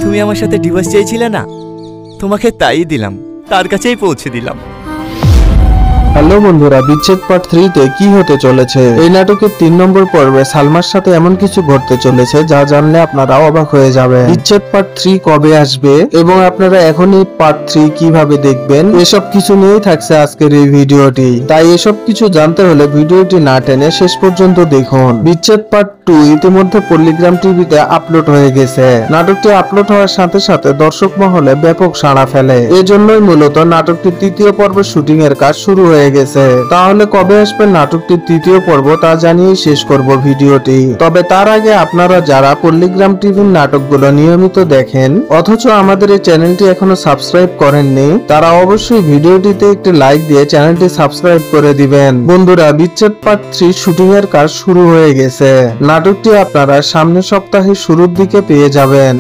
তুমি আমার সাথে ডিভোর্স চেয়েছিলে না, তোমাকে তাই দিলাম, তার কাছেই পৌঁছে দিলাম। হ্যালো বন্ধুরা, বিচ্ছেদ পার্ট 3 তে কি হতে চলেছে? এই নাটকের 3 নম্বর পর্বে সালমার সাথে এমন কিছু ঘটতে চলেছে যা জানলে আপনারা অবাক হয়ে যাবেন। বিচ্ছেদ পার্ট 3 কবে আসবে এবং আপনারা এখনই পার্ট 3 কিভাবে দেখবেন, এসব কিছু নিয়েই থাকছে আজকের এই ভিডিওটি। তাই এসব কিছু জানতে হলে ভিডিওটি না টেনে শেষ পর্যন্ত দেখুন। বিচ্ছেদ পার্ট 2 ইতিমধ্যে পল্লিগ্রাম টিভিতে আপলোড হয়ে গেছে। নাটকটি আপলোড হওয়ার সাথে সাথে দর্শক মহলে ব্যাপক সাড়া ফেলে। এজন্যই মূলত নাটকটির 3য় পর্বের শুটিং এর কাজ শুরু হয়ে গেছে। তাহলে কবে আসবে নাটকটির 3য় পর্ব তা জানিয়ে শেষ করব ভিডিওটি। তবে তার আগে আপনারা যারা পল্লিগ্রাম টিভির নাটকগুলো নিয়মিত দেখেন অথচ আমাদের এই চ্যানেলটি এখনো সাবস্ক্রাইব করেননি, তারা অবশ্যই ভিডিওটিতে একটি লাইক দিয়ে চ্যানেলটি সাবস্ক্রাইব করে দিবেন। বন্ধুরা, বিচ্ছেদ পার্ট 3 শুটিং এর কাজ শুরু হয়ে গেছে। নাটকটি আপনারা সামনের সপ্তাহের শুরুর দিকে পেয়ে যাবেন।